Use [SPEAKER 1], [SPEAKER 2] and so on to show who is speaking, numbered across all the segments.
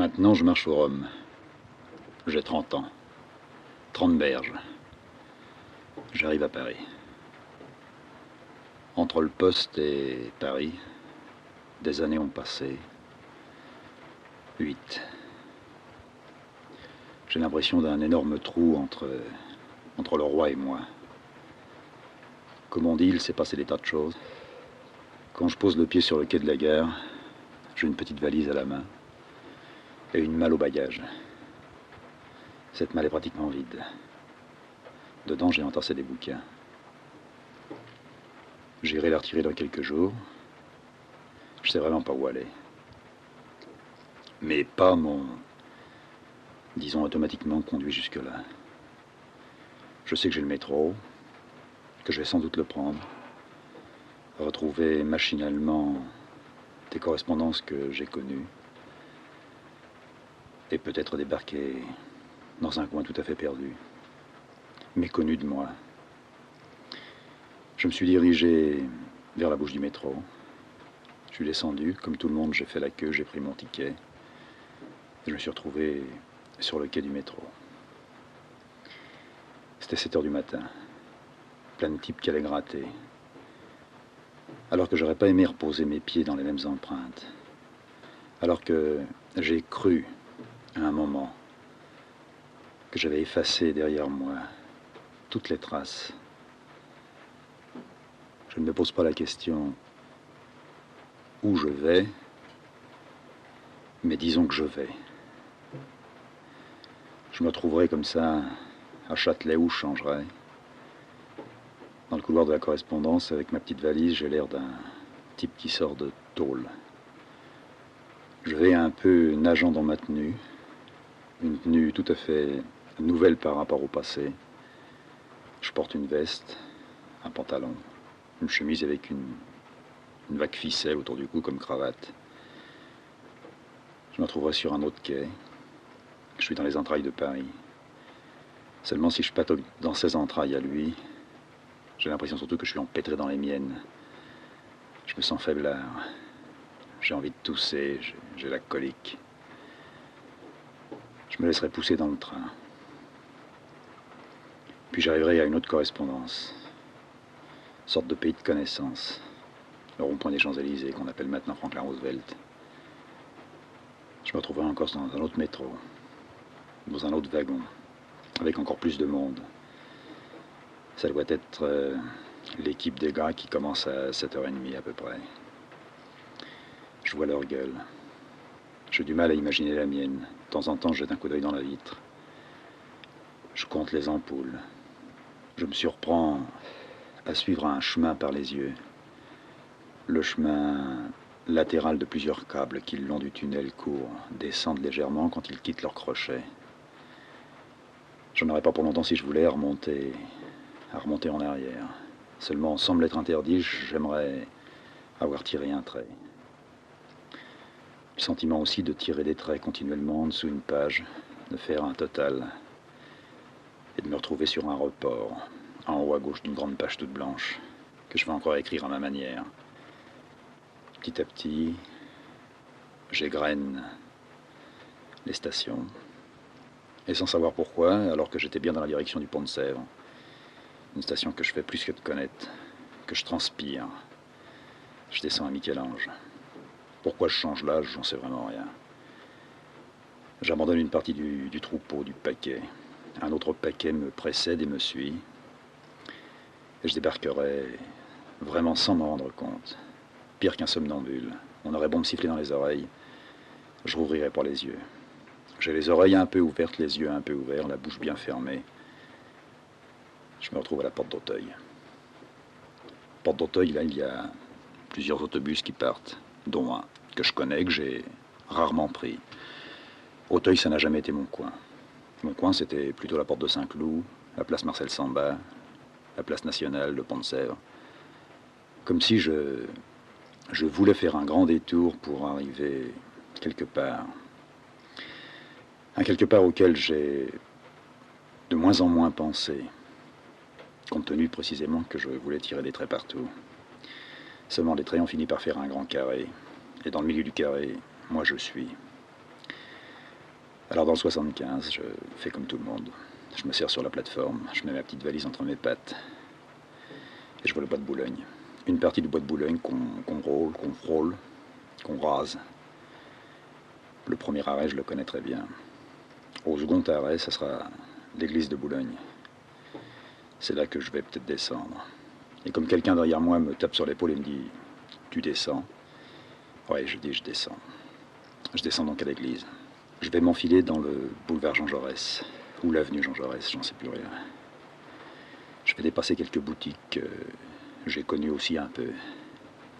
[SPEAKER 1] Maintenant, je marche au Rhum. J'ai 30 ans. 30 berges. J'arrive à Paris. Entre le poste et Paris, des années ont passé. 8. J'ai l'impression d'un énorme trou entre le roi et moi. Comme on dit, il s'est passé des tas de choses. Quand je pose le pied sur le quai de la gare, j'ai une petite valise à la main et une malle au bagage. Cette malle est pratiquement vide. Dedans, j'ai entassé des bouquins. J'irai la retirer dans quelques jours. Je sais vraiment pas où aller. Mes pas m'ont, disons, automatiquement conduit jusque-là. Je sais que j'ai le métro, que je vais sans doute le prendre. Retrouver machinalement des correspondances que j'ai connues. Et peut-être débarquer dans un coin tout à fait perdu, méconnu de moi. Je me suis dirigé vers la bouche du métro. Je suis descendu, comme tout le monde, j'ai fait la queue, j'ai pris mon ticket. Et je me suis retrouvé sur le quai du métro. C'était 7 heures du matin. Plein de types qui allaient gratter. Alors que j'aurais pas aimé reposer mes pieds dans les mêmes empreintes. Alors que j'ai cru, à un moment, que j'avais effacé derrière moi toutes les traces. Je ne me pose pas la question où je vais, mais disons que je vais. Je me retrouverai comme ça à Châtelet où je changerai. Dans le couloir de la correspondance, avec ma petite valise, j'ai l'air d'un type qui sort de tôle. Je vais un peu nageant dans ma tenue, une tenue tout à fait nouvelle par rapport au passé. Je porte une veste, un pantalon, une chemise avec une vague ficelle autour du cou comme cravate. Je me retrouverai sur un autre quai. Je suis dans les entrailles de Paris. Seulement si je patauge dans ses entrailles à lui, j'ai l'impression surtout que je suis empêtré dans les miennes. Je me sens faiblard. J'ai envie de tousser, j'ai la colique. Je me laisserai pousser dans le train. Puis j'arriverai à une autre correspondance. Sorte de pays de connaissance. Le rond-point des Champs-Élysées, qu'on appelle maintenant Franklin Roosevelt. Je me retrouverai encore dans un autre métro. Dans un autre wagon. Avec encore plus de monde. Ça doit être l'équipe des gars qui commence à 7h30 à peu près. Je vois leur gueule. J'ai du mal à imaginer la mienne. De temps en temps, je jette un coup d'œil dans la vitre. Je compte les ampoules. Je me surprends à suivre un chemin par les yeux. Le chemin latéral de plusieurs câbles qui, le long du tunnel, courent, descendent légèrement quand ils quittent leur crochet. J'en aurais pas pour longtemps si je voulais remonter en arrière. Seulement, sans me l'être interdit, j'aimerais avoir tiré un trait. Le sentiment aussi de tirer des traits continuellement en dessous une page, de faire un total, et de me retrouver sur un report, en haut à gauche d'une grande page toute blanche, que je vais encore écrire à ma manière. Petit à petit, j'égrène les stations, et sans savoir pourquoi, alors que j'étais bien dans la direction du pont de Sèvres, une station que je fais plus que de connaître, que je transpire, je descends à Michel-Ange. Pourquoi je change l'âge, j'en sais vraiment rien. J'abandonne une partie du troupeau, du paquet. Un autre paquet me précède et me suit. Et je débarquerai vraiment sans m'en rendre compte. Pire qu'un somnambule. On aurait bon me siffler dans les oreilles. Je rouvrirai pas les yeux. J'ai les oreilles un peu ouvertes, les yeux un peu ouverts, la bouche bien fermée. Je me retrouve à la porte d'Auteuil. Porte d'Auteuil, là, il y a plusieurs autobus qui partent, dont un que je connais, que j'ai rarement pris. Auteuil, ça n'a jamais été mon coin. Mon coin, c'était plutôt la porte de Saint-Cloud, la place Marcel Samba, la place Nationale, le pont de Sèvres. Comme si je voulais faire un grand détour pour arriver quelque part. Un quelque part auquel j'ai de moins en moins pensé, compte tenu précisément que je voulais tirer des traits partout. Seulement les traits ont fini par faire un grand carré. Et dans le milieu du carré, moi je suis. Alors dans le 75, je fais comme tout le monde. Je me sers sur la plateforme, je mets ma petite valise entre mes pattes et je vois le bois de Boulogne. Une partie du bois de Boulogne qu'on rôle, qu'on frôle, qu'on rase. Le premier arrêt, je le connais très bien. Au second arrêt, ça sera l'église de Boulogne. C'est là que je vais peut-être descendre. Et comme quelqu'un derrière moi me tape sur l'épaule et me dit « Tu descends ?» Ouais, je dis « Je descends ». Je descends donc à l'église. Je vais m'enfiler dans le boulevard Jean Jaurès, ou l'avenue Jean Jaurès, j'en sais plus rien. Je vais dépasser quelques boutiques que j'ai connues aussi un peu.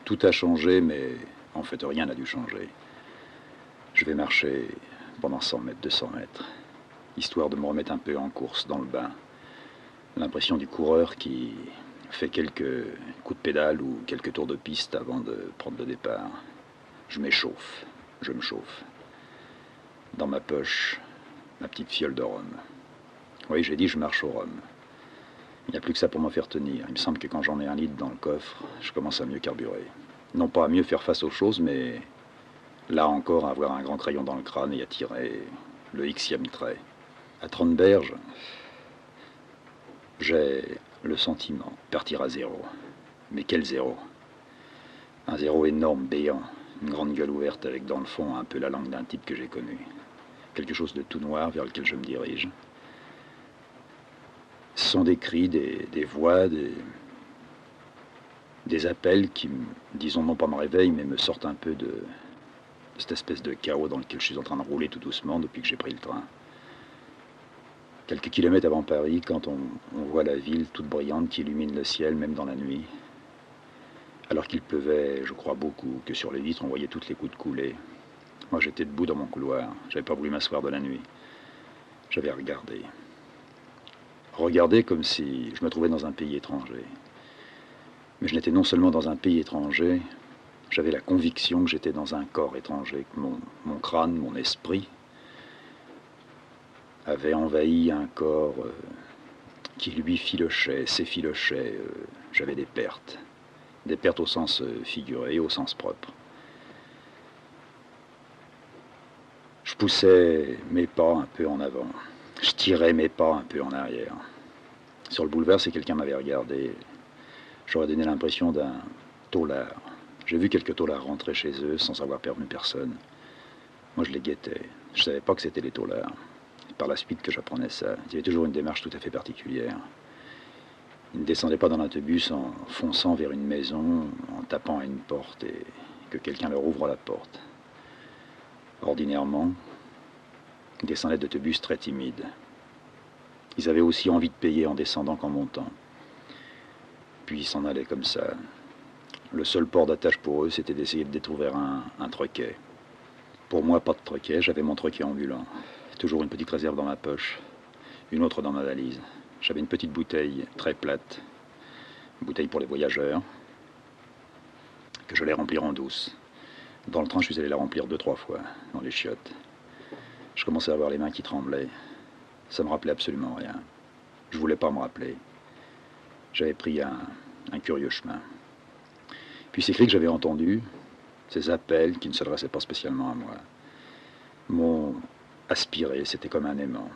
[SPEAKER 1] Tout a changé, mais en fait rien n'a dû changer. Je vais marcher pendant 100 mètres, 200 mètres, histoire de me remettre un peu en course dans le bain. L'impression du coureur qui fait quelques coups de pédale ou quelques tours de piste avant de prendre le départ. Je m'échauffe, je me chauffe. Dans ma poche, ma petite fiole de rhum. Oui, j'ai dit je marche au rhum. Il n'y a plus que ça pour m'en faire tenir. Il me semble que quand j'en ai un litre dans le coffre, je commence à mieux carburer. Non pas à mieux faire face aux choses, mais là encore à avoir un grand crayon dans le crâne et à tirer le xème trait. À Trôneberge, j'ai le sentiment de partir à zéro. Mais quel zéro? Un zéro énorme, béant, une grande gueule ouverte avec dans le fond un peu la langue d'un type que j'ai connu. Quelque chose de tout noir vers lequel je me dirige. Ce sont des cris, des voix, des appels qui, disons non pas me réveillent, mais me sortent un peu de cette espèce de chaos dans lequel je suis en train de rouler tout doucement depuis que j'ai pris le train. Quelques kilomètres avant Paris, quand on voit la ville toute brillante qui illumine le ciel, même dans la nuit, alors qu'il pleuvait, je crois beaucoup, que sur les vitres on voyait toutes les gouttes couler. Moi j'étais debout dans mon couloir, j'avais pas voulu m'asseoir de la nuit. J'avais regardé. Regardé comme si je me trouvais dans un pays étranger. Mais je n'étais non seulement dans un pays étranger, j'avais la conviction que j'étais dans un corps étranger, que mon crâne, mon esprit, avait envahi un corps qui lui filochait, s'effilochait. J'avais des pertes au sens figuré, au sens propre. Je poussais mes pas un peu en avant, je tirais mes pas un peu en arrière. Sur le boulevard, si quelqu'un m'avait regardé, j'aurais donné l'impression d'un taulard. J'ai vu quelques taulards rentrer chez eux sans avoir perdu personne. Moi, je les guettais. Je ne savais pas que c'était les taulards. C'est par la suite que j'apprenais ça. Il y avait toujours une démarche tout à fait particulière. Ils ne descendaient pas dans l'autobus en fonçant vers une maison, en tapant à une porte et que quelqu'un leur ouvre la porte. Ordinairement, ils descendaient d'autobus très timides. Ils avaient aussi envie de payer en descendant qu'en montant. Puis ils s'en allaient comme ça. Le seul port d'attache pour eux, c'était d'essayer de détrouver un troquet. Pour moi, pas de troquet, j'avais mon troquet ambulant. Toujours une petite réserve dans ma poche, une autre dans ma valise. J'avais une petite bouteille très plate, une bouteille pour les voyageurs, que je allais remplir en douce. Dans le train, je suis allé la remplir 2-3 fois, dans les chiottes. Je commençais à avoir les mains qui tremblaient. Ça me rappelait absolument rien. Je voulais pas me rappeler. J'avais pris un curieux chemin. Puis ces cris que j'avais entendus, ces appels qui ne s'adressaient pas spécialement à moi, m'ont aspiré, c'était comme un aimant.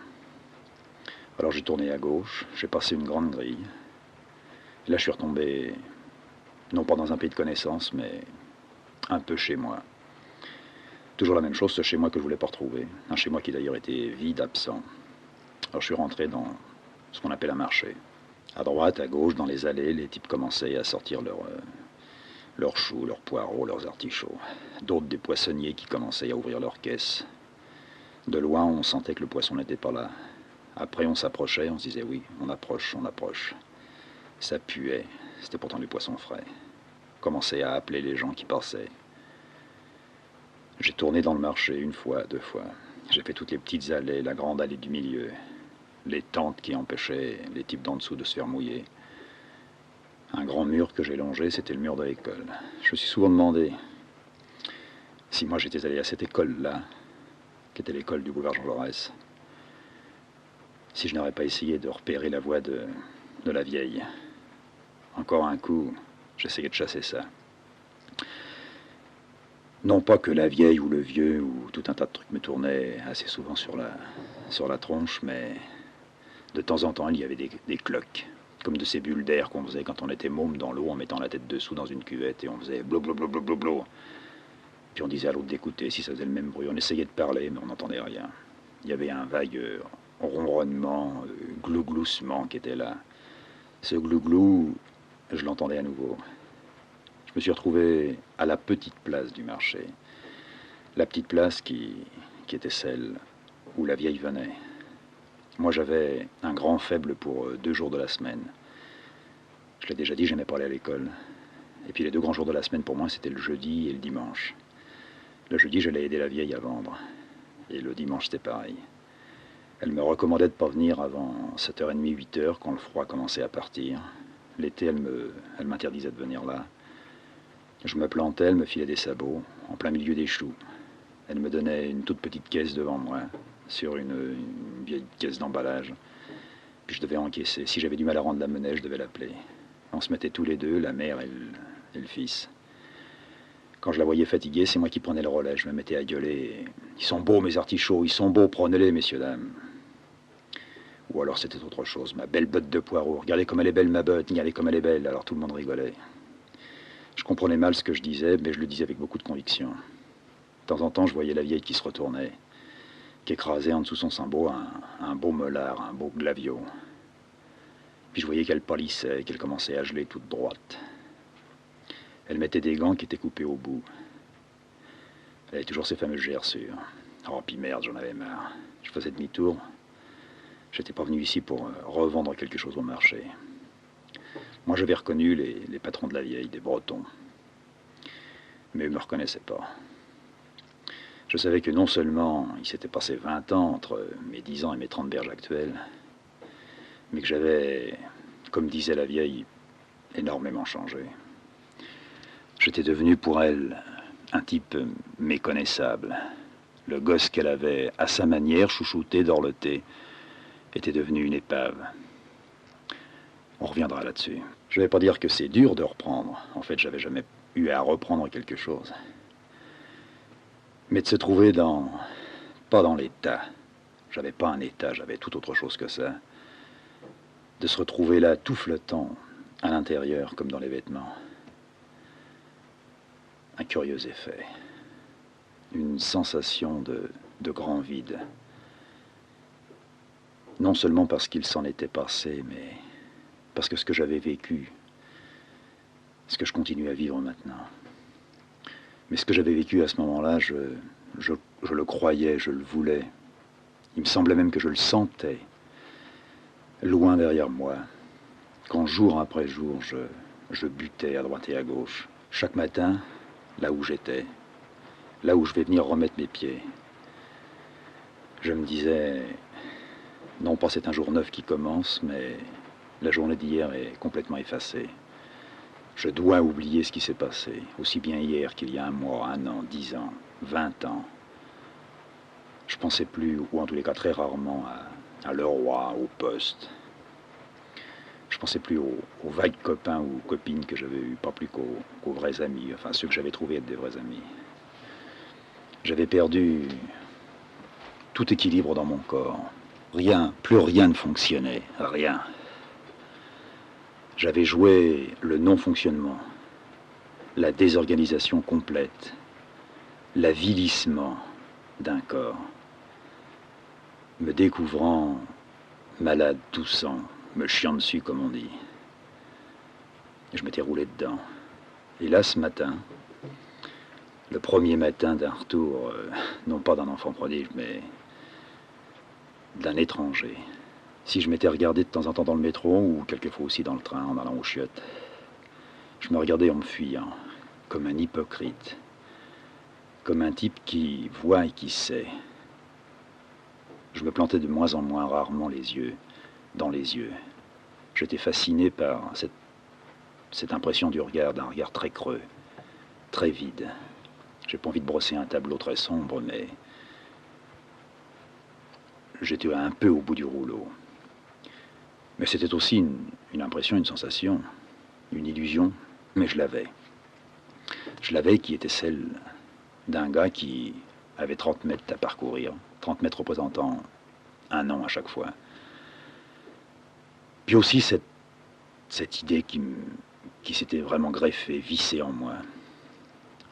[SPEAKER 1] Alors j'ai tourné à gauche, j'ai passé une grande grille. Et là je suis retombé, non pas dans un pays de connaissance, mais un peu chez moi. Toujours la même chose, ce chez moi que je voulais pas retrouver. Un chez moi qui d'ailleurs était vide, absent. Alors je suis rentré dans ce qu'on appelle un marché. À droite, à gauche, dans les allées, les types commençaient à sortir leurs choux, leurs poireaux, leurs artichauts. D'autres des poissonniers qui commençaient à ouvrir leurs caisses. De loin, on sentait que le poisson n'était pas là. Après, on s'approchait, on se disait oui, on approche, on approche. Ça puait, c'était pourtant du poisson frais. On commençait à appeler les gens qui passaient. J'ai tourné dans le marché une fois, 2 fois. J'ai fait toutes les petites allées, la grande allée du milieu. Les tentes qui empêchaient les types d'en dessous de se faire mouiller. Un grand mur que j'ai longé, c'était le mur de l'école. Je me suis souvent demandé si moi j'étais allé à cette école-là, qui était l'école du boulevard Jean Jaurès, si je n'aurais pas essayé de repérer la voix de la vieille. Encore un coup, j'essayais de chasser ça. Non pas que la vieille ou le vieux ou tout un tas de trucs me tournaient assez souvent sur la tronche, mais de temps en temps, il y avait des cloques, comme de ces bulles d'air qu'on faisait quand on était môme dans l'eau en mettant la tête dessous dans une cuvette et on faisait blo blo blo blo blo blo. Puis on disait à l'autre d'écouter si ça faisait le même bruit. On essayait de parler, mais on n'entendait rien. Il y avait un vague ronronnement, glougloussement qui était là. Ce glouglou, je l'entendais à nouveau. Je me suis retrouvé à la petite place du marché. La petite place qui était celle où la vieille venait. Moi, j'avais un grand faible pour 2 jours de la semaine. Je l'ai déjà dit, j'aimais pas aller à l'école. Et puis les 2 grands jours de la semaine, pour moi, c'était le jeudi et le dimanche. Le jeudi, j'allais aider la vieille à vendre. Et le dimanche, c'était pareil. Elle me recommandait de ne pas venir avant 7h30, 8h, quand le froid commençait à partir. L'été, elle m'interdisait de venir là. Je me plantais, elle me filait des sabots, en plein milieu des choux. Elle me donnait une toute petite caisse devant moi, sur une vieille caisse d'emballage. Puis je devais encaisser. Si j'avais du mal à rendre la monnaie, je devais l'appeler. On se mettait tous les deux, la mère et le fils. Quand je la voyais fatiguée, c'est moi qui prenais le relais. Je me mettais à gueuler. Ils sont beaux, mes artichauts, ils sont beaux, prenez-les, messieurs, dames. Ou alors c'était autre chose. Ma belle botte de poireaux. Regardez comme elle est belle, ma botte. Regardez comme elle est belle. Alors tout le monde rigolait. Je comprenais mal ce que je disais, mais je le disais avec beaucoup de conviction. De temps en temps, je voyais la vieille qui se retournait, qui écrasait en dessous son sabot un beau molar, un beau glavio. Puis je voyais qu'elle pâlissait, qu'elle commençait à geler toute droite. Elle mettait des gants qui étaient coupés au bout. Elle avait toujours ses fameuses gerçures. Oh, puis merde, j'en avais marre. Je faisais demi-tour. J'étais pas venu ici pour revendre quelque chose au marché. Moi, j'avais reconnu les patrons de la vieille, des Bretons. Mais eux me reconnaissaient pas. Je savais que non seulement il s'était passé 20 ans entre mes 10 ans et mes 30 berges actuelles, mais que j'avais, comme disait la vieille, énormément changé. J'étais devenu pour elle un type méconnaissable. Le gosse qu'elle avait, à sa manière, chouchouté, dorloté, était devenu une épave. On reviendra là-dessus. Je ne vais pas dire que c'est dur de reprendre. En fait, j'avais jamais eu à reprendre quelque chose. Mais de se trouver pas dans l'état. J'avais pas un état, j'avais tout autre chose que ça. De se retrouver là, tout flottant, à l'intérieur, comme dans les vêtements. Un curieux effet. Une sensation de grand vide. Non seulement parce qu'il s'en était passé, mais parce que ce que j'avais vécu, ce que je continue à vivre maintenant. Mais ce que j'avais vécu à ce moment-là, je le croyais, je le voulais. Il me semblait même que je le sentais, loin derrière moi. Quand jour après jour, je butais à droite et à gauche. Chaque matin, là où j'étais, là où je vais venir remettre mes pieds. Je me disais, non pas c'est un jour neuf qui commence, mais la journée d'hier est complètement effacée. Je dois oublier ce qui s'est passé, aussi bien hier qu'il y a 1 mois, 1 an, 10 ans, 20 ans. Je pensais plus, ou en tous les cas très rarement, à Leroy, au poste. Je pensais plus aux vagues copains ou copines que j'avais eus, pas plus qu'aux vrais amis, enfin ceux que j'avais trouvés être des vrais amis. J'avais perdu tout équilibre dans mon corps. Rien, plus rien ne fonctionnait, rien. J'avais joué le non-fonctionnement, la désorganisation complète, l'avilissement d'un corps, me découvrant malade, toussant, me chiant dessus comme on dit. Et je m'étais roulé dedans. Et là, ce matin, le premier matin d'un retour, non pas d'un enfant prodige, mais d'un étranger. Si je m'étais regardé de temps en temps dans le métro, ou quelquefois aussi dans le train, en allant aux chiottes, je me regardais en me fuyant, comme un hypocrite, comme un type qui voit et qui sait. Je me plantais de moins en moins rarement les yeux dans les yeux. J'étais fasciné par cette impression du regard, d'un regard très creux, très vide. J'ai pas envie de brosser un tableau très sombre, mais j'étais un peu au bout du rouleau. Mais c'était aussi une impression, une sensation, une illusion, mais je l'avais. Je l'avais qui était celle d'un gars qui avait 30 mètres à parcourir, 30 mètres représentant un an à chaque fois. Puis aussi cette idée qui s'était vraiment greffée, vissée en moi.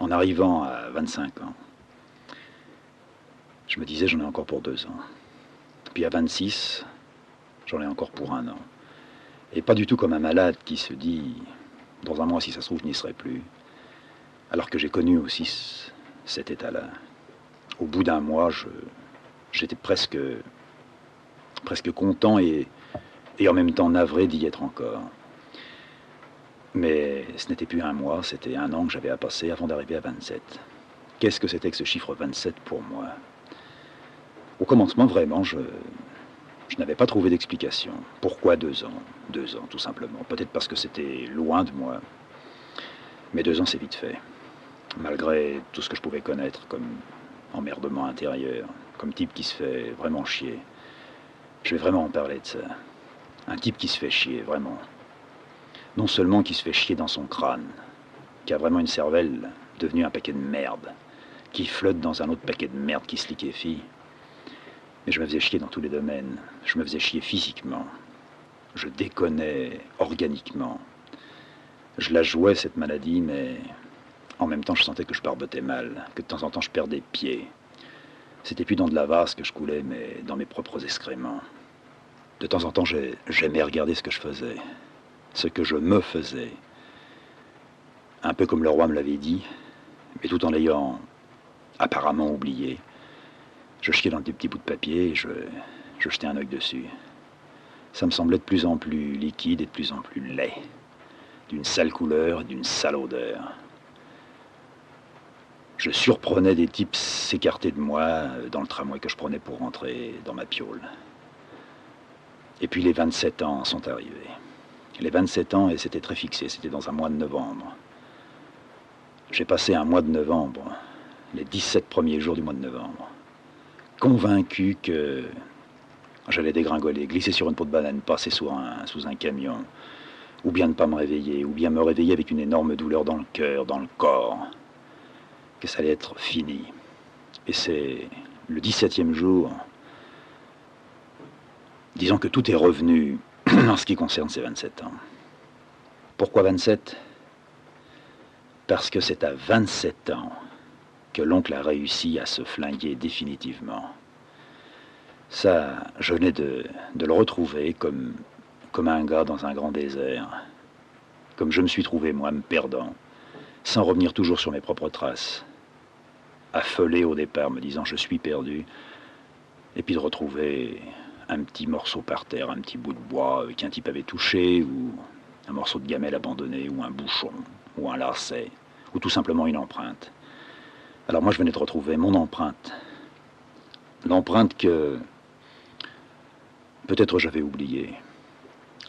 [SPEAKER 1] En arrivant à 25 ans, je me disais j'en ai encore pour 2 ans. Puis à 26, j'en ai encore pour 1 an. Et pas du tout comme un malade qui se dit dans un mois si ça se trouve je n'y serai plus. Alors que j'ai connu aussi cet état-là. Au bout d'un mois, j'étais presque content et en même temps navré d'y être encore. Mais ce n'était plus un mois, c'était 1 an que j'avais à passer avant d'arriver à 27. Qu'est-ce que c'était que ce chiffre 27 pour moi? Au commencement, vraiment, je n'avais pas trouvé d'explication. Pourquoi 2 ans? 2 ans, tout simplement. Peut-être parce que c'était loin de moi. Mais 2 ans, c'est vite fait. Malgré tout ce que je pouvais connaître comme emmerdement intérieur, comme type qui se fait vraiment chier. Je vais vraiment en parler de ça. Un type qui se fait chier, vraiment. Non seulement qui se fait chier dans son crâne, qui a vraiment une cervelle devenue un paquet de merde, qui flotte dans un autre paquet de merde qui se liquéfie. Mais je me faisais chier dans tous les domaines. Je me faisais chier physiquement. Je déconnais organiquement. Je la jouais, cette maladie, mais en même temps, je sentais que je barbotais mal, que de temps en temps, je perdais pied. C'était plus dans de la vase que je coulais, mais dans mes propres excréments. De temps en temps, j'aimais regarder ce que je faisais, ce que je me faisais. Un peu comme le roi me l'avait dit, mais tout en l'ayant apparemment oublié. Je chiais dans des petits bouts de papier et je jetais un œil dessus. Ça me semblait de plus en plus liquide et de plus en plus laid, d'une sale couleur et d'une sale odeur. Je surprenais des types s'écarter de moi dans le tramway que je prenais pour rentrer dans ma piaule. Et puis les 27 ans sont arrivés. Les 27 ans, et c'était très fixé, c'était dans un mois de novembre. J'ai passé un mois de novembre, les 17 premiers jours du mois de novembre, convaincu que j'allais dégringoler, glisser sur une peau de banane, passer sous un camion, ou bien ne pas me réveiller, ou bien me réveiller avec une énorme douleur dans le cœur, dans le corps, que ça allait être fini. Et c'est le 17e jour, disons que tout est revenu en ce qui concerne ces 27 ans. Pourquoi 27? Parce que c'est à 27 ans que l'oncle a réussi à se flinguer définitivement. Ça, je venais de le retrouver comme un gars dans un grand désert, comme je me suis trouvé moi, me perdant, sans revenir toujours sur mes propres traces, affolé au départ, me disant je suis perdu, et puis de retrouver un petit morceau par terre, un petit bout de bois qu'un type avait touché, ou un morceau de gamelle abandonné, ou un bouchon, ou un lacet, ou tout simplement une empreinte. Alors moi je venais de retrouver mon empreinte, l'empreinte que peut-être j'avais oubliée.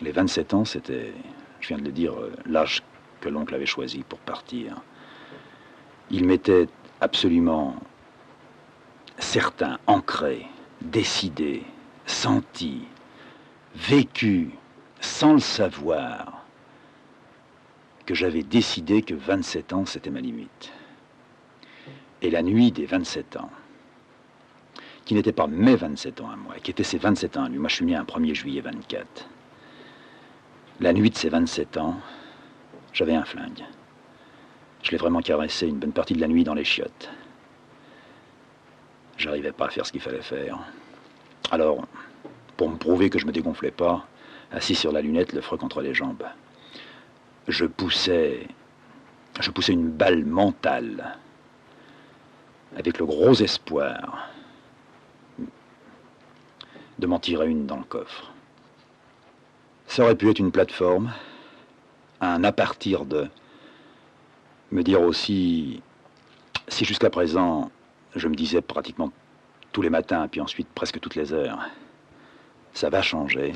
[SPEAKER 1] Les 27 ans, c'était, je viens de le dire, l'âge que l'oncle avait choisi pour partir. Il m'était absolument certain, ancré, décidé, senti, vécu, sans le savoir, que j'avais décidé que 27 ans, c'était ma limite. Et la nuit des 27 ans, qui n'était pas mes 27 ans à moi, qui était ses 27 ans à lui, moi je suis né un 1er juillet 24, la nuit de ces 27 ans, j'avais un flingue. Je l'ai vraiment caressé une bonne partie de la nuit dans les chiottes. J'arrivais pas à faire ce qu'il fallait faire. Alors, pour me prouver que je me dégonflais pas, assis sur la lunette, le froc entre les jambes, je poussais une balle mentale avec le gros espoir de m'en tirer une dans le coffre. Ça aurait pu être une plateforme, un à partir de me dire aussi, si jusqu'à présent, je me disais pratiquement tous les matins, puis ensuite presque toutes les heures, ça va changer.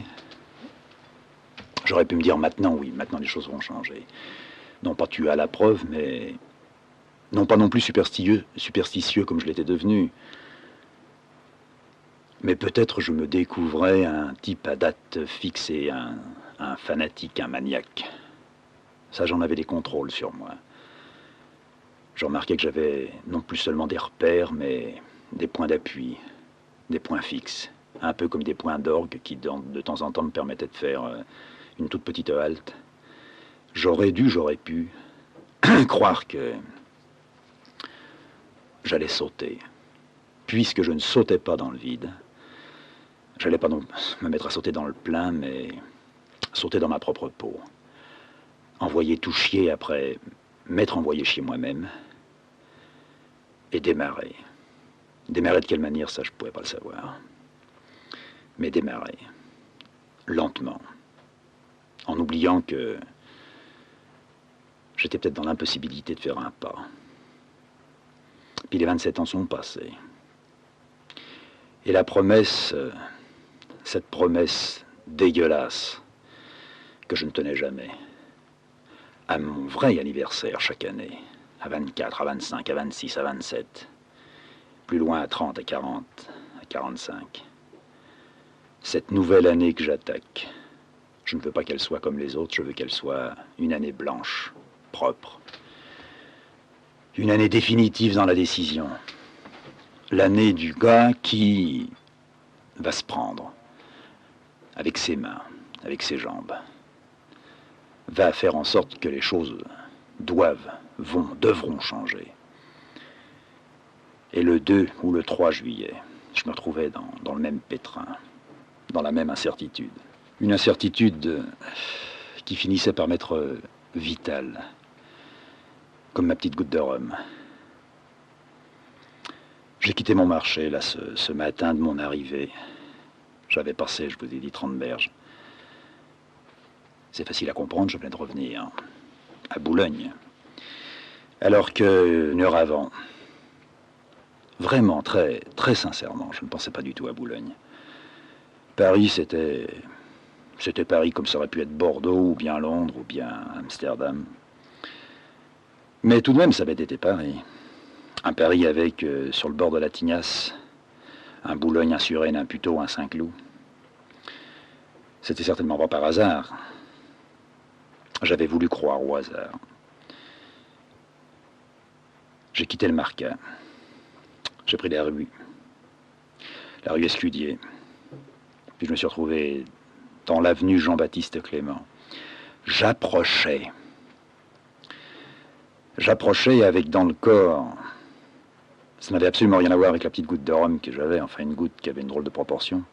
[SPEAKER 1] J'aurais pu me dire maintenant, oui, maintenant les choses vont changer. Non pas tu as la preuve, mais non pas non plus superstitieux comme je l'étais devenu. Mais peut-être je me découvrais un type à date fixée, un fanatique, un maniaque. Ça, j'en avais des contrôles sur moi. Je remarquais que j'avais non plus seulement des repères, mais des points d'appui, des points fixes, un peu comme des points d'orgue qui, de temps en temps, me permettaient de faire une toute petite halte. J'aurais pu croire que j'allais sauter. Puisque je ne sautais pas dans le vide, j'allais pas non me mettre à sauter dans le plein, mais sauter dans ma propre peau. Envoyer tout chier après m'être envoyé chier moi-même. Et démarrer. Démarrer de quelle manière, ça je ne pouvais pas le savoir. Mais démarrer. Lentement. En oubliant que j'étais peut-être dans l'impossibilité de faire un pas. Puis les 27 ans sont passés. Et la promesse, cette promesse dégueulasse que je ne tenais jamais, à mon vrai anniversaire chaque année, à 24, à 25, à 26, à 27, plus loin à 30, à 40, à 45. Cette nouvelle année que j'attaque, je ne veux pas qu'elle soit comme les autres, je veux qu'elle soit une année blanche, propre. Une année définitive dans la décision. L'année du gars qui va se prendre, avec ses mains, avec ses jambes, va faire en sorte que les choses devront changer. Et le 2 ou le 3 juillet, je me retrouvais dans le même pétrin, dans la même incertitude. Une incertitude qui finissait par m'être vitale, comme ma petite goutte de rhum. J'ai quitté mon marché, là, ce matin de mon arrivée. J'avais passé, je vous ai dit, 30 berges. C'est facile à comprendre, je venais de revenir à Boulogne. Alors qu'une heure avant, vraiment, très, très sincèrement, je ne pensais pas du tout à Boulogne. Paris, c'était Paris comme ça aurait pu être Bordeaux, ou bien Londres, ou bien Amsterdam. Mais tout de même, ça avait été Paris. Un Paris avec, sur le bord de la Tignasse, un Boulogne, un Suresnes, un Puteaux, un Saint-Cloud. C'était certainement pas par hasard. J'avais voulu croire au hasard. J'ai quitté le Marcat. J'ai pris la rue Escudier. Puis je me suis retrouvé dans l'avenue Jean-Baptiste Clément. J'approchais avec dans le corps, ça n'avait absolument rien à voir avec la petite goutte de rhum que j'avais, enfin une goutte qui avait une drôle de proportion.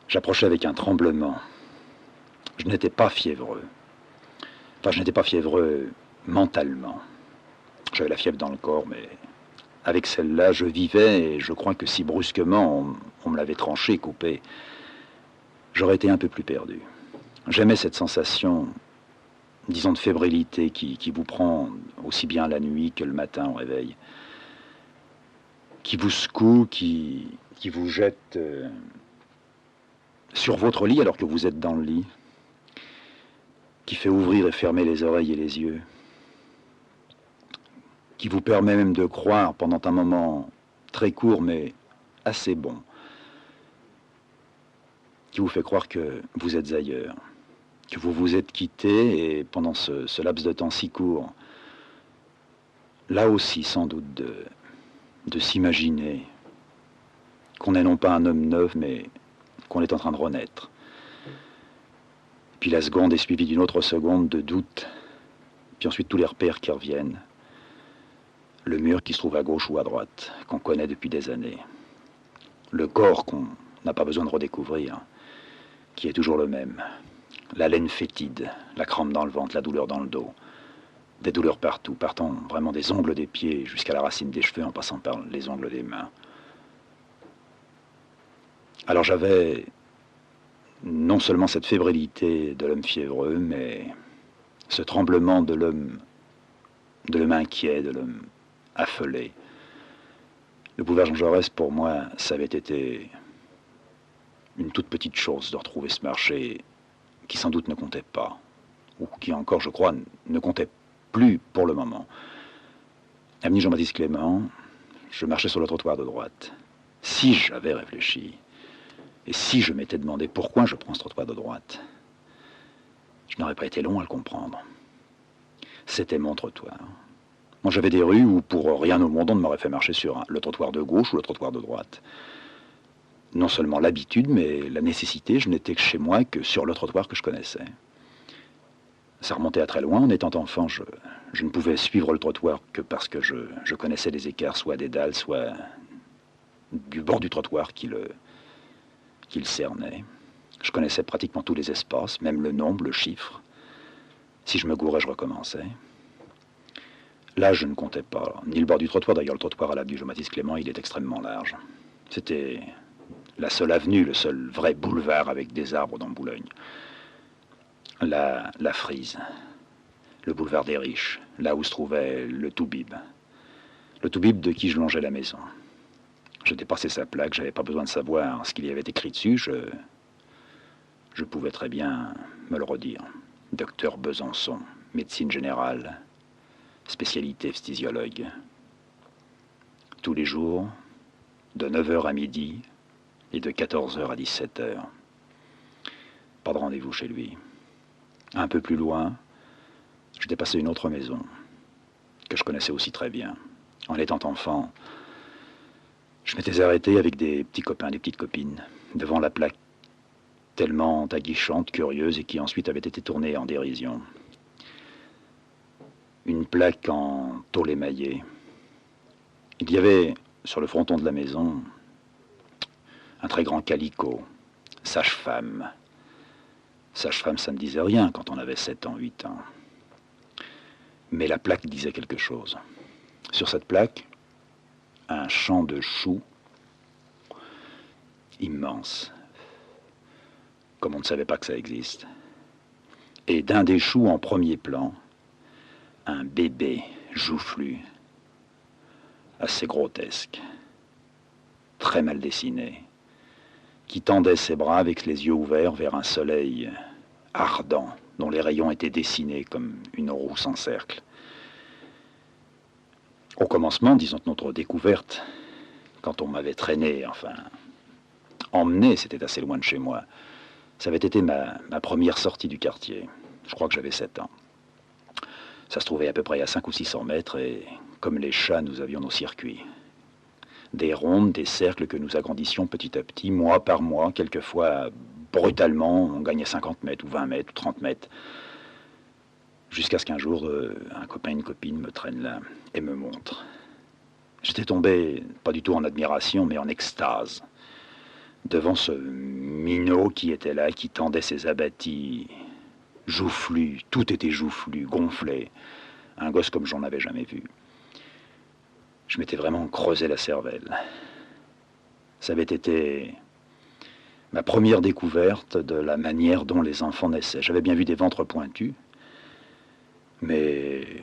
[SPEAKER 1] J'approchais avec un tremblement. Je n'étais pas fiévreux. Enfin, je n'étais pas fiévreux mentalement. J'avais la fièvre dans le corps, mais avec celle-là, je vivais, et je crois que si brusquement on me l'avait tranché, coupé, j'aurais été un peu plus perdu. J'aimais cette sensation, disons, de fébrilité qui vous prend aussi bien la nuit que le matin au réveil, qui vous secoue, qui vous jette sur votre lit alors que vous êtes dans le lit, qui fait ouvrir et fermer les oreilles et les yeux, qui vous permet même de croire pendant un moment très court mais assez bon, qui vous fait croire que vous êtes ailleurs, que vous vous êtes quitté, et pendant ce laps de temps si court, là aussi sans doute de s'imaginer qu'on n'est non pas un homme neuf, mais qu'on est en train de renaître. Puis la seconde est suivie d'une autre seconde de doute, puis ensuite tous les repères qui reviennent. Le mur qui se trouve à gauche ou à droite, qu'on connaît depuis des années. Le corps qu'on n'a pas besoin de redécouvrir, qui est toujours le même. La laine fétide, la crampe dans le ventre, la douleur dans le dos. Des douleurs partout, partant vraiment des ongles des pieds jusqu'à la racine des cheveux en passant par les ongles des mains. Alors j'avais non seulement cette fébrilité de l'homme fiévreux, mais ce tremblement de l'homme inquiet, de l'homme affolé. Le boulevard Jean Jaurès, pour moi, ça avait été une toute petite chose de retrouver ce marché qui sans doute ne comptait pas, ou qui encore, je crois, ne comptait plus pour le moment. Avenue Jean-Baptiste Clément, je marchais sur le trottoir de droite. Si j'avais réfléchi, et si je m'étais demandé pourquoi je prends ce trottoir de droite, je n'aurais pas été long à le comprendre. C'était mon trottoir. Moi, j'avais des rues où, pour rien au monde, on ne m'aurait fait marcher sur le trottoir de gauche ou le trottoir de droite. Non seulement l'habitude, mais la nécessité, je n'étais que chez moi que sur le trottoir que je connaissais. Ça remontait à très loin. En étant enfant, je ne pouvais suivre le trottoir que parce que je connaissais les écarts, soit des dalles, soit du bord du trottoir qui le cernait. Je connaissais pratiquement tous les espaces, même le nombre, le chiffre. Si je me gourais, je recommençais. Là, je ne comptais pas, ni le bord du trottoir. D'ailleurs, le trottoir à l'avenue Jean-Baptiste Clément, il est extrêmement large. C'était la seule avenue, le seul vrai boulevard avec des arbres dans Boulogne. La Frise, le boulevard des Riches, là où se trouvait le Toubib. Le Toubib de qui je longeais la maison. Je dépassais sa plaque, j'avais pas besoin de savoir ce qu'il y avait écrit dessus, je pouvais très bien me le redire. Docteur Besançon, médecine générale, spécialité physiologue. Tous les jours, de 9 h à midi et de 14 h à 17 h. Pas de rendez-vous chez lui. Un peu plus loin, je dépassais une autre maison, que je connaissais aussi très bien. En étant enfant, je m'étais arrêté avec des petits copains, des petites copines, devant la plaque tellement aguichante, curieuse, et qui ensuite avait été tournée en dérision. Une plaque en tôle émaillée. Il y avait, sur le fronton de la maison, un très grand calicot, sage-femme. Sage-femme, ça ne disait rien quand on avait 7 ans, 8 ans. Mais la plaque disait quelque chose. Sur cette plaque, un champ de choux immense, comme on ne savait pas que ça existe. Et d'un des choux en premier plan, un bébé joufflu, assez grotesque, très mal dessiné, qui tendait ses bras avec les yeux ouverts vers un soleil ardent, dont les rayons étaient dessinés comme une roue sans cercle. Au commencement, disons de notre découverte, quand on m'avait traîné, enfin, emmené, c'était assez loin de chez moi, ça avait été ma première sortie du quartier. Je crois que j'avais 7 ans. Ça se trouvait à peu près à 500 ou 600 mètres, et comme les chats, nous avions nos circuits. Des rondes, des cercles que nous agrandissions petit à petit, mois par mois, quelquefois brutalement, on gagnait 50 mètres, ou 20 mètres, ou 30 mètres, jusqu'à ce qu'un jour, un copain, une copine me traîne là et me montre. J'étais tombé, pas du tout en admiration, mais en extase, devant ce minot qui était là, qui tendait ses abattis, joufflu, tout était joufflu, gonflé, un gosse comme j'en avais jamais vu. Je m'étais vraiment creusé la cervelle. Ça avait été ma première découverte de la manière dont les enfants naissaient. J'avais bien vu des ventres pointus, mais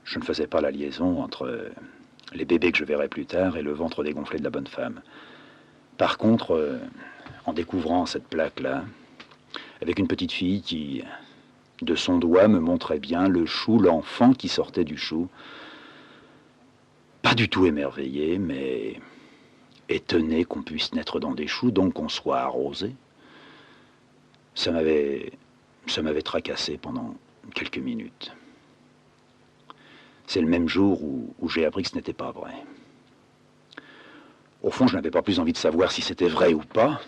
[SPEAKER 1] je ne faisais pas la liaison entre les bébés que je verrais plus tard et le ventre dégonflé de la bonne femme. Par contre, en découvrant cette plaque-là, avec une petite fille qui, de son doigt, me montrait bien le chou, l'enfant qui sortait du chou, pas du tout émerveillé, mais étonné qu'on puisse naître dans des choux, donc qu'on soit arrosé. Ça m'avait tracassé pendant quelques minutes. C'est le même jour où j'ai appris que ce n'était pas vrai. Au fond, je n'avais pas plus envie de savoir si c'était vrai ou pas,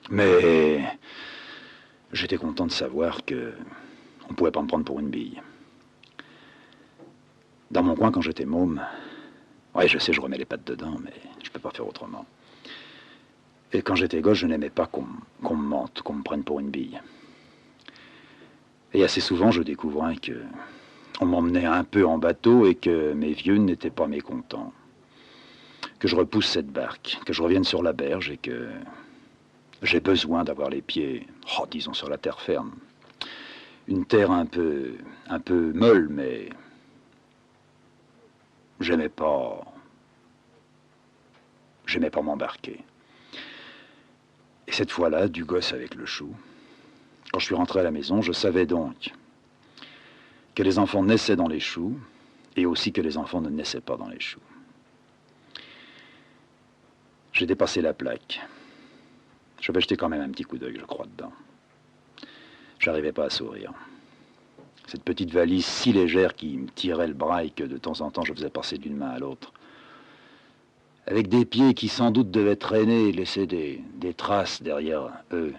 [SPEAKER 1] mais j'étais content de savoir que on ne pouvait pas me prendre pour une bille. Dans mon coin, quand j'étais môme, ouais, je sais, je remets les pattes dedans, mais je peux pas faire autrement. Et quand j'étais gosse, je n'aimais pas qu'on me mente, qu'on me prenne pour une bille. Et assez souvent, je découvrais que on m'emmenait un peu en bateau et que mes vieux n'étaient pas mécontents. Que je repousse cette barque, que je revienne sur la berge et que j'ai besoin d'avoir les pieds, disons, sur la terre ferme. Une terre un peu molle, mais j'aimais pas m'embarquer. Et cette fois-là, du gosse avec le chou, quand je suis rentré à la maison, je savais donc que les enfants naissaient dans les choux et aussi que les enfants ne naissaient pas dans les choux. J'ai dépassé la plaque. J'avais jeté quand même un petit coup d'œil, je crois, dedans. J'arrivais pas à sourire. Cette petite valise si légère qui me tirait le bras et que de temps en temps je faisais passer d'une main à l'autre. Avec des pieds qui sans doute devaient traîner et laisser des traces derrière eux.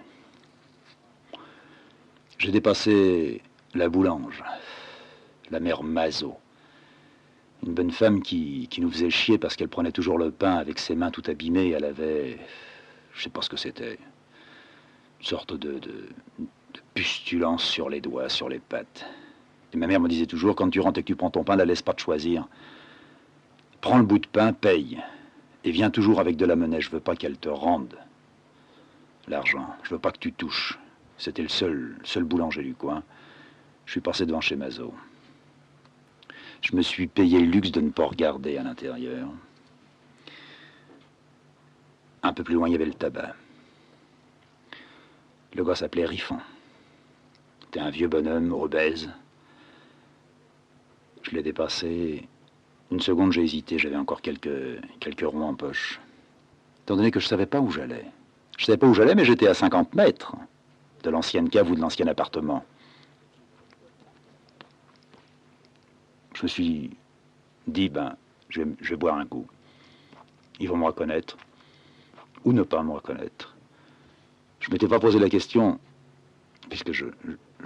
[SPEAKER 1] J'ai dépassé la boulange, la mère Mazot. Une bonne femme qui nous faisait chier parce qu'elle prenait toujours le pain avec ses mains tout abîmées. Elle avait, je sais pas ce que c'était, une sorte de pustulence sur les doigts, sur les pattes. Et ma mère me disait toujours, quand tu rentres et que tu prends ton pain, la laisse pas te choisir. Prends le bout de pain, paye. Et viens toujours avec de la monnaie. Je veux pas qu'elle te rende l'argent. Je veux pas que tu touches. C'était le seul boulanger du coin. Je suis passé devant chez Mazot. Je me suis payé le luxe de ne pas regarder à l'intérieur. Un peu plus loin, il y avait le tabac. Le gars s'appelait Riffon. C'était un vieux bonhomme, obèse. Je l'ai dépassé. Une seconde, j'ai hésité. J'avais encore quelques ronds en poche. Étant donné que je ne savais pas où j'allais. Je ne savais pas où j'allais, mais j'étais à 50 mètres de l'ancienne cave ou de l'ancien appartement. Je me suis dit, je vais boire un coup. Ils vont me reconnaître ou ne pas me reconnaître. Je ne m'étais pas posé la question, puisque je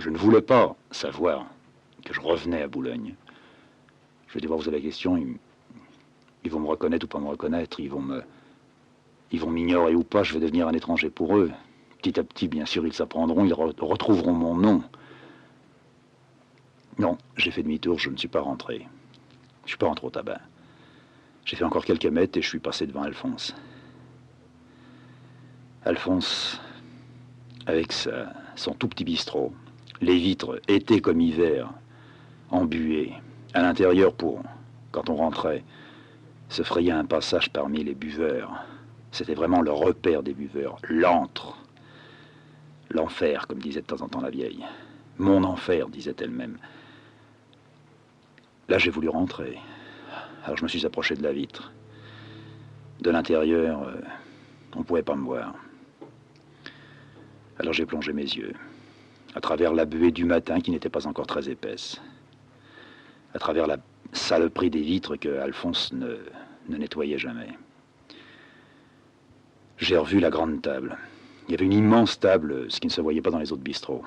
[SPEAKER 1] ne voulais pas savoir que je revenais à Boulogne. Je m'étais pas posé la question, ils vont me reconnaître ou pas me reconnaître, ils vont m'ignorer ou pas, je vais devenir un étranger pour eux. Petit à petit, bien sûr, ils s'apprendront, ils retrouveront mon nom. Non, j'ai fait demi-tour, je ne suis pas rentré. Je ne suis pas rentré au tabac. J'ai fait encore quelques mètres et je suis passé devant Alphonse. Alphonse, avec son tout petit bistrot, les vitres, été comme hiver, embuées, à l'intérieur quand on rentrait, se frayait un passage parmi les buveurs. C'était vraiment le repère des buveurs, l'antre. L'enfer, comme disait de temps en temps la vieille. Mon enfer, disait elle-même. Là, j'ai voulu rentrer. Alors je me suis approché de la vitre. De l'intérieur, on ne pouvait pas me voir. Alors j'ai plongé mes yeux, à travers la buée du matin qui n'était pas encore très épaisse, à travers la saloperie des vitres que Alphonse ne nettoyait jamais. J'ai revu la grande table. Il y avait une immense table, ce qui ne se voyait pas dans les autres bistrots.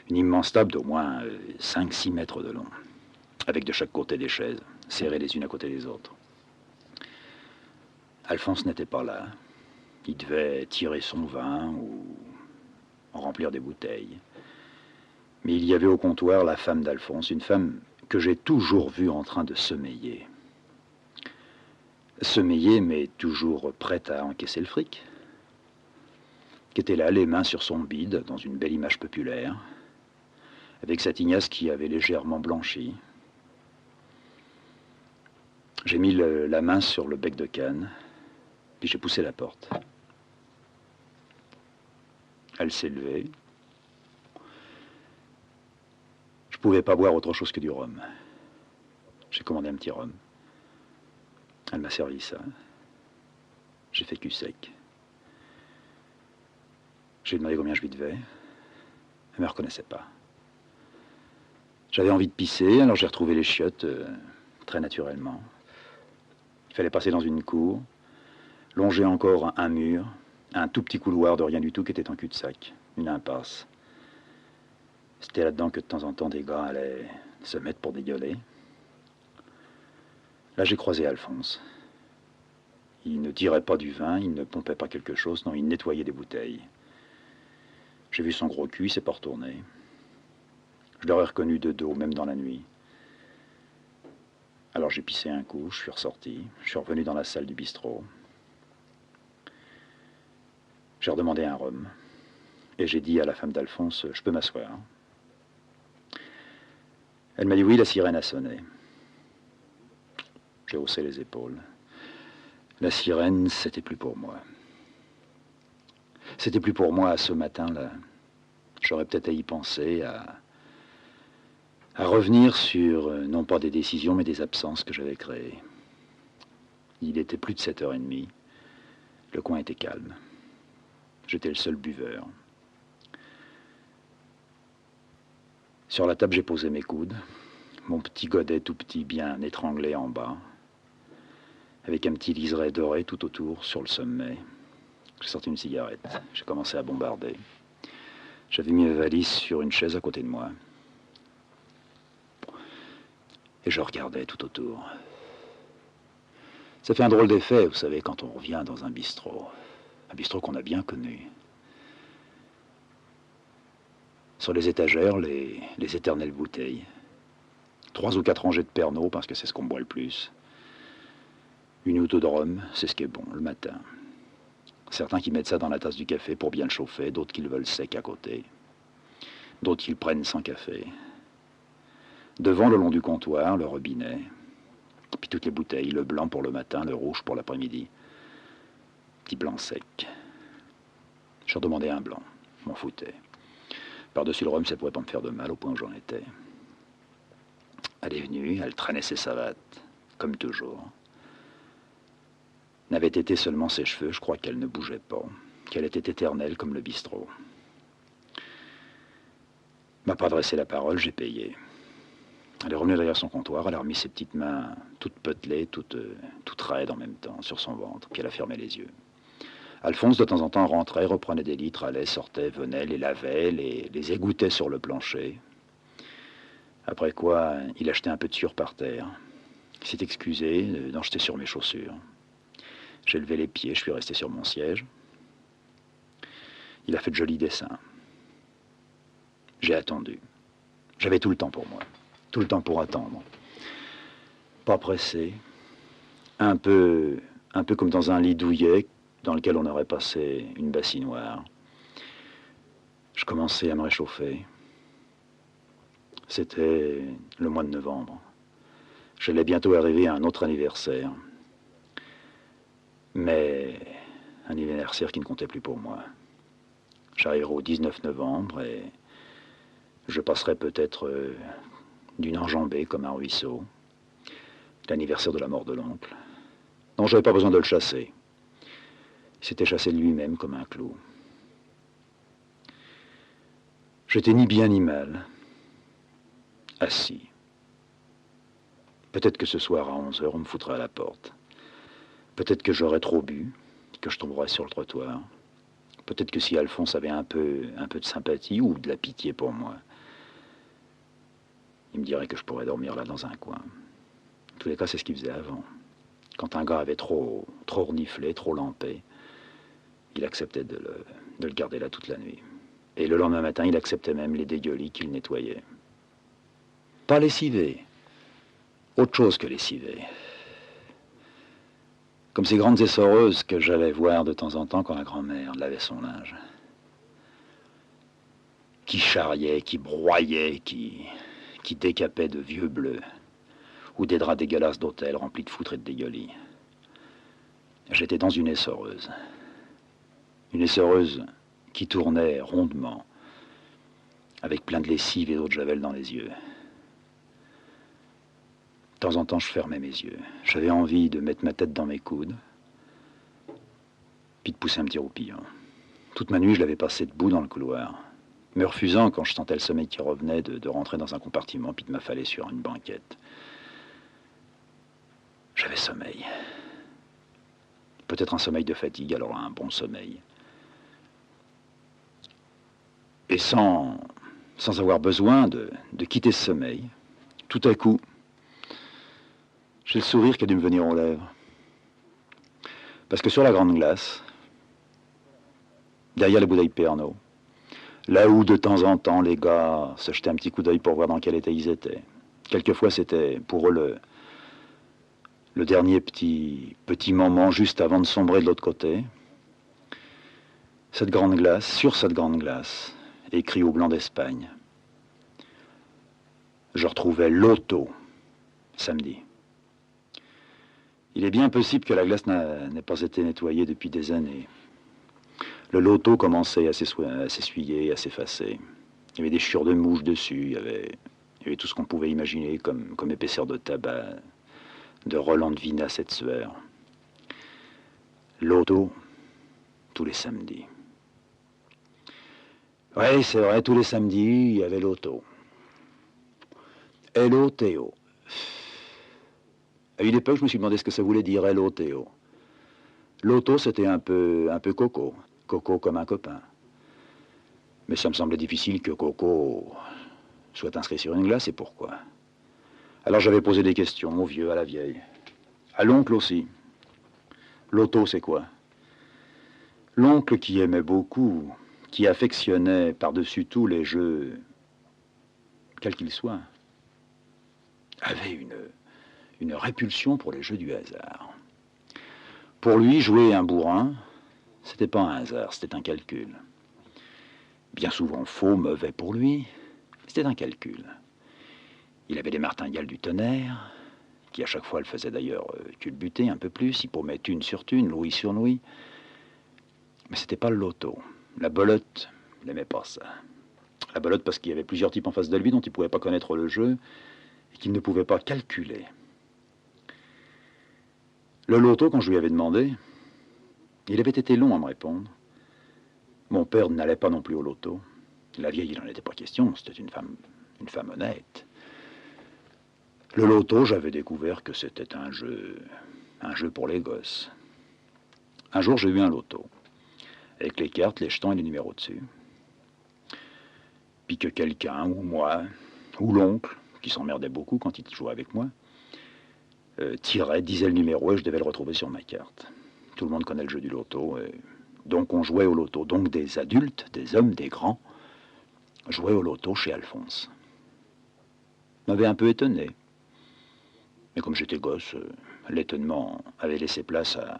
[SPEAKER 1] Une immense table d'au moins 5-6 mètres de long, avec de chaque côté des chaises, serrées les unes à côté des autres. Alphonse n'était pas là. Il devait tirer son vin ou remplir des bouteilles. Mais il y avait au comptoir la femme d'Alphonse, une femme que j'ai toujours vue en train de sommeiller. Sommeiller, mais toujours prête à encaisser le fric. Qui était là, les mains sur son bide, dans une belle image populaire, avec sa tignasse qui avait légèrement blanchi. J'ai mis la main sur le bec de canne, puis j'ai poussé la porte. Elle s'est levée. Je ne pouvais pas boire autre chose que du rhum. J'ai commandé un petit rhum. Elle m'a servi ça. J'ai fait cul sec. J'ai demandé combien je lui devais. Elle ne me reconnaissait pas. J'avais envie de pisser, alors j'ai retrouvé les chiottes très naturellement. Il fallait passer dans une cour, longer encore un mur, un tout petit couloir de rien du tout qui était en cul-de-sac, une impasse. C'était là-dedans que de temps en temps des gars allaient se mettre pour dégueuler. Là j'ai croisé Alphonse. Il ne tirait pas du vin, il ne pompait pas quelque chose, non, il nettoyait des bouteilles. J'ai vu son gros cul, il s'est pas retourné. Je l'aurais reconnu de dos, même dans la nuit. Alors j'ai pissé un coup, je suis ressorti, je suis revenu dans la salle du bistrot. J'ai redemandé un rhum. Et j'ai dit à la femme d'Alphonse, je peux m'asseoir. Elle m'a dit oui, la sirène a sonné. J'ai haussé les épaules. La sirène, c'était plus pour moi. C'était plus pour moi à ce matin-là. J'aurais peut-être à y penser, à revenir sur, non pas des décisions, mais des absences que j'avais créées. Il était plus de 7h30. Le coin était calme. J'étais le seul buveur. Sur la table, j'ai posé mes coudes, mon petit godet tout petit bien étranglé en bas, avec un petit liseré doré tout autour sur le sommet. J'ai sorti une cigarette, j'ai commencé à bombarder. J'avais mis mes valises sur une chaise à côté de moi. Et je regardais tout autour. Ça fait un drôle d'effet, vous savez, quand on revient dans un bistrot qu'on a bien connu. Sur les étagères, les éternelles bouteilles. 3 ou 4 rangées de Pernod, parce que c'est ce qu'on boit le plus. Une outre de rhum, c'est ce qui est bon, le matin. Certains qui mettent ça dans la tasse du café pour bien le chauffer, d'autres qui le veulent sec à côté. D'autres qui le prennent sans café. Devant, le long du comptoir, le robinet. Puis toutes les bouteilles, le blanc pour le matin, le rouge pour l'après-midi. Petit blanc sec. Je redemandais un blanc, m'en foutais. Par-dessus le rhum, ça pourrait pas me faire de mal au point où j'en étais. Elle est venue, elle traînait ses savates, comme toujours. N'avait été seulement ses cheveux, je crois qu'elle ne bougeait pas, qu'elle était éternelle comme le bistrot. M'a pas adressé la parole, j'ai payé. Elle est revenue derrière son comptoir, elle a remis ses petites mains toutes potelées, toutes raides en même temps, sur son ventre, puis elle a fermé les yeux. Alphonse, de temps en temps, rentrait, reprenait des litres, allait, sortait, venait, les lavait, les égouttait sur le plancher. Après quoi, il achetait un peu de sueur par terre. Il s'est excusé d'en jeter sur mes chaussures. J'ai levé les pieds, je suis resté sur mon siège. Il a fait de jolis dessins. J'ai attendu. J'avais tout le temps pour moi. Tout le temps pour attendre. Pas pressé. Un peu comme dans un lit douillet dans lequel on aurait passé une bassinoire. Je commençais à me réchauffer. C'était le mois de novembre. J'allais bientôt arriver à un autre anniversaire. Mais un anniversaire qui ne comptait plus pour moi. J'arriverai au 19 novembre et je passerai peut-être d'une enjambée comme un ruisseau. L'anniversaire de la mort de l'oncle. Non, j'avais pas besoin de le chasser. Il s'était chassé lui-même comme un clou. J'étais ni bien ni mal. Assis. Peut-être que ce soir à 11 heures, on me foutrait à la porte. Peut-être que j'aurais trop bu, que je tomberais sur le trottoir. Peut-être que si Alphonse avait un peu de sympathie ou de la pitié pour moi, il me dirait que je pourrais dormir là dans un coin. En tous les cas, c'est ce qu'il faisait avant. Quand un gars avait trop reniflé, trop lampé, il acceptait de le garder là toute la nuit. Et le lendemain matin, il acceptait même les dégueulis qu'il nettoyait. Pas lessivé. Autre chose que lessivé. Comme ces grandes essoreuses que j'allais voir de temps en temps quand la grand-mère lavait son linge. Qui charriaient, qui broyaient, qui décapaient de vieux bleus. Ou des draps dégueulasses d'hôtel remplis de foutres et de dégueulis. J'étais dans une essoreuse. Une essoreuse qui tournait rondement, avec plein de lessive et d'eau de javel dans les yeux. De temps en temps, je fermais mes yeux. J'avais envie de mettre ma tête dans mes coudes, puis de pousser un petit roupillon. Toute ma nuit, je l'avais passé debout dans le couloir, me refusant, quand je sentais le sommeil qui revenait, de rentrer dans un compartiment, puis de m'affaler sur une banquette. J'avais sommeil. Peut-être un sommeil de fatigue, alors un bon sommeil. Et sans avoir besoin de quitter ce sommeil, tout à coup, j'ai le sourire qui a dû me venir aux lèvres. Parce que sur la grande glace, derrière les bouteilles Pernod, là où de temps en temps les gars se jetaient un petit coup d'œil pour voir dans quel état ils étaient, quelquefois c'était pour eux le dernier petit moment juste avant de sombrer de l'autre côté. Cette grande glace, sur cette grande glace, écrit au blanc d'Espagne, je retrouvais l'auto, samedi. Il est bien possible que la glace n'ait pas été nettoyée depuis des années. Le loto commençait à s'essuyer, à s'effacer. Il y avait des chiures de mouches dessus, il y avait tout ce qu'on pouvait imaginer comme épaisseur de tabac, de relents de vinasse et de sueur. L'auto, tous les samedis. Oui, c'est vrai, tous les samedis, il y avait l'auto. Hello Théo. À une époque, je me suis demandé ce que ça voulait dire Hello Théo. L'auto, c'était un peu Coco. Coco comme un copain. Mais ça me semblait difficile que Coco soit inscrit sur une glace, et pourquoi? Alors j'avais posé des questions au vieux, à la vieille. À l'oncle aussi. L'auto, c'est quoi? L'oncle qui aimait beaucoup, qui affectionnait par-dessus tout les jeux, quels qu'ils soient, avait une répulsion pour les jeux du hasard. Pour lui, jouer un bourrin, c'était pas un hasard, c'était un calcul. Bien souvent faux, mauvais pour lui, c'était un calcul. Il avait des martingales du tonnerre, qui à chaque fois le faisaient d'ailleurs culbuter un peu plus, il paumait thune sur thune, louis sur louis. Mais c'était pas le loto. La belote, il n'aimait pas ça. La belote parce qu'il y avait plusieurs types en face de lui dont il ne pouvait pas connaître le jeu et qu'il ne pouvait pas calculer. Le loto, quand je lui avais demandé, il avait été long à me répondre. Mon père n'allait pas non plus au loto. La vieille, il n'en était pas question, c'était une femme honnête. Le loto, j'avais découvert que c'était un jeu pour les gosses. Un jour, j'ai eu un loto, avec les cartes, les jetons et les numéros dessus. Puis que quelqu'un, ou moi, ou l'oncle, qui s'emmerdait beaucoup quand il jouait avec moi, tirait, disait le numéro et je devais le retrouver sur ma carte. Tout le monde connaît le jeu du loto, donc on jouait au loto. Donc des adultes, des hommes, des grands, jouaient au loto chez Alphonse. M'avait un peu étonné. Mais comme j'étais gosse, l'étonnement avait laissé place à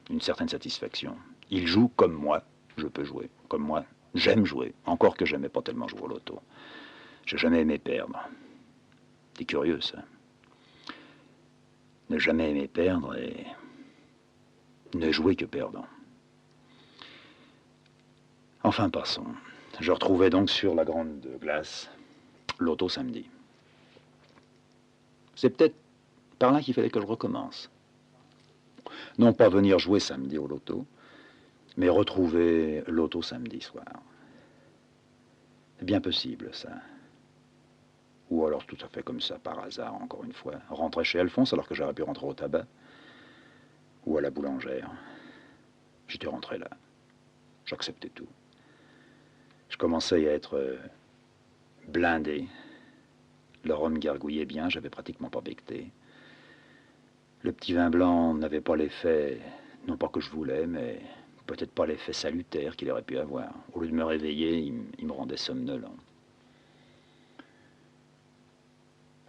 [SPEAKER 1] une certaine satisfaction. Il joue comme moi, je peux jouer. Comme moi, j'aime jouer. Encore que j'aimais pas tellement jouer au loto. J'ai jamais aimé perdre. C'est curieux, ça. Ne jamais aimer perdre et ne jouer que perdant. Enfin, passons. Je retrouvais donc sur la grande glace l'auto samedi. C'est peut-être par là qu'il fallait que je recommence. Non pas venir jouer samedi au loto, mais retrouver l'auto samedi soir. C'est bien possible, ça. Ou alors tout à fait comme ça, par hasard, encore une fois. Rentrer chez Alphonse alors que j'aurais pu rentrer au tabac. Ou à la boulangère. J'étais rentré là. J'acceptais tout. Je commençais à être blindé. Le rhum gargouillait bien, j'avais pratiquement pas becté. Le petit vin blanc n'avait pas l'effet, non pas que je voulais, mais peut-être pas l'effet salutaire qu'il aurait pu avoir. Au lieu de me réveiller, il me rendait somnolent.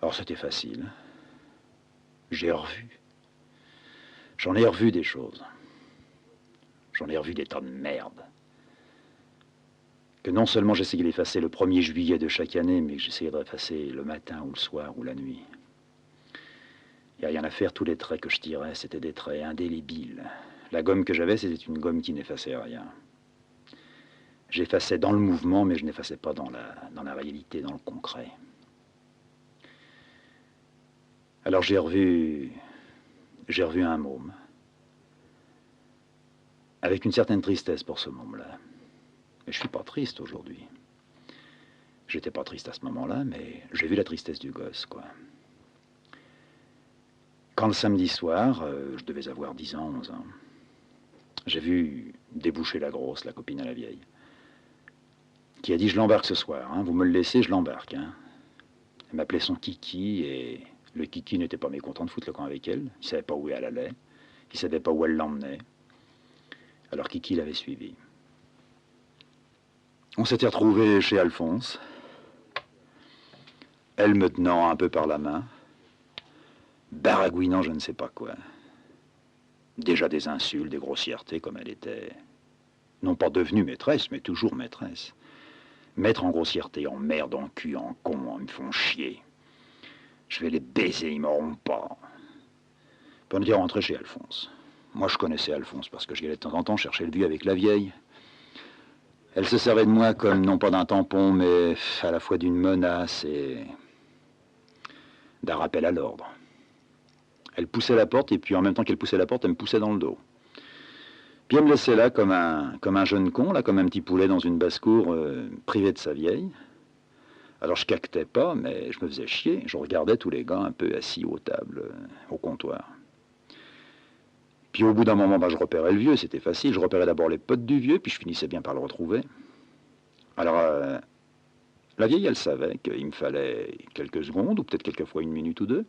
[SPEAKER 1] Alors c'était facile. J'ai revu. J'en ai revu des choses. J'en ai revu des tas de merde. Que non seulement j'essayais d'effacer le 1er juillet de chaque année, mais que j'essayais de l'effacer le matin ou le soir ou la nuit. Il n'y a rien à faire, tous les traits que je tirais, c'était des traits indélébiles. La gomme que j'avais, c'était une gomme qui n'effaçait rien. J'effaçais dans le mouvement, mais je n'effaçais pas dans la réalité, dans le concret. Alors j'ai revu un môme, avec une certaine tristesse pour ce môme-là. Mais je suis pas triste aujourd'hui. J'étais pas triste à ce moment-là, mais j'ai vu la tristesse du gosse, quoi. Quand le samedi soir, je devais avoir 10 ans, 11 ans, j'ai vu déboucher la grosse, la copine à la vieille, qui a dit « Je l'embarque ce soir, hein, vous me le laissez, je l'embarque. Hein. » Elle m'appelait son kiki, et le kiki n'était pas mécontent de foutre le camp avec elle. Il savait pas où elle allait, il savait pas où elle l'emmenait. Alors Kiki l'avait suivi. On s'était retrouvés chez Alphonse, elle me tenant un peu par la main, baragouinant je ne sais pas quoi. Déjà des insultes, des grossièretés comme elle était, non pas devenue maîtresse, mais toujours maîtresse. Maître en grossièreté, en merde, en cul, en con, ils me font chier. Je vais les baiser, ils m'auront pas. Puis on était rentré chez Alphonse. Moi je connaissais Alphonse parce que j'y allais de temps en temps chercher le vieux avec la vieille. Elle se servait de moi comme, non pas d'un tampon, mais à la fois d'une menace et d'un rappel à l'ordre. Elle poussait la porte, et puis en même temps qu'elle poussait la porte, elle me poussait dans le dos. Puis elle me laissait là comme un jeune con, là, comme un petit poulet dans une basse-cour, privé de sa vieille, Alors je cactais pas, mais je me faisais chier. Je regardais tous les gars un peu assis aux tables, au comptoir. Puis au bout d'un moment, je repérais le vieux, c'était facile. Je repérais d'abord les potes du vieux, puis je finissais bien par le retrouver. Alors, la vieille, elle savait qu'il me fallait quelques secondes, ou peut-être quelquefois une minute ou deux.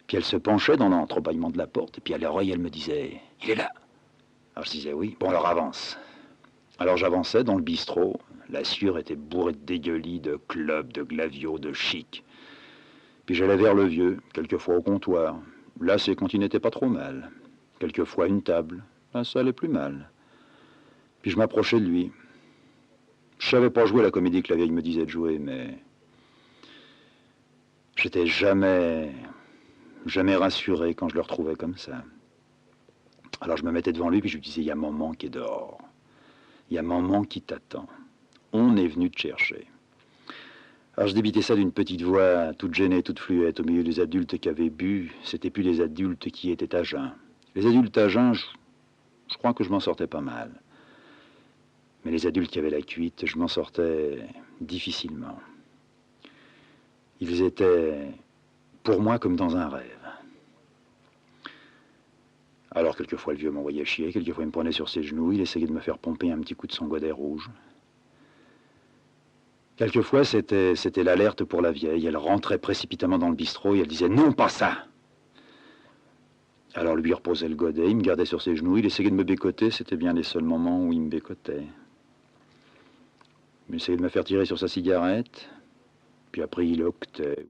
[SPEAKER 1] Puis elle se penchait dans l'entrebâillement de la porte, et puis à l'oreille, elle me disait « Il est là !» Alors je disais « Oui, bon alors avance !» Alors j'avançais dans le bistrot. La sueur était bourrée de dégueulis, de clubs, de glavios, de chic. Puis j'allais vers le vieux, quelquefois au comptoir. Là, c'est quand il n'était pas trop mal. Quelquefois une table. Là, ça allait plus mal. Puis je m'approchais de lui. Je savais pas jouer la comédie que la vieille me disait de jouer, mais j'étais jamais rassuré quand je le retrouvais comme ça. Alors je me mettais devant lui, puis je lui disais, il y a maman qui est dehors. Il y a maman qui t'attend. On est venu te chercher. Alors je débitais ça d'une petite voix, toute gênée, toute fluette, au milieu des adultes qui avaient bu. C'était plus les adultes qui étaient à jeun. Les adultes à jeun, je crois que je m'en sortais pas mal. Mais les adultes qui avaient la cuite, je m'en sortais difficilement. Ils étaient, pour moi, comme dans un rêve. Alors, quelquefois, le vieux m'envoyait chier, quelquefois, il me prenait sur ses genoux, il essayait de me faire pomper un petit coup de son godet rouge. Quelquefois, c'était l'alerte pour la vieille. Elle rentrait précipitamment dans le bistrot et elle disait « Non, pas ça !» Alors, lui reposait le godet, il me gardait sur ses genoux, il essayait de me bécoter, c'était bien les seuls moments où il me bécotait. Il essayait de me faire tirer sur sa cigarette, puis après il octait.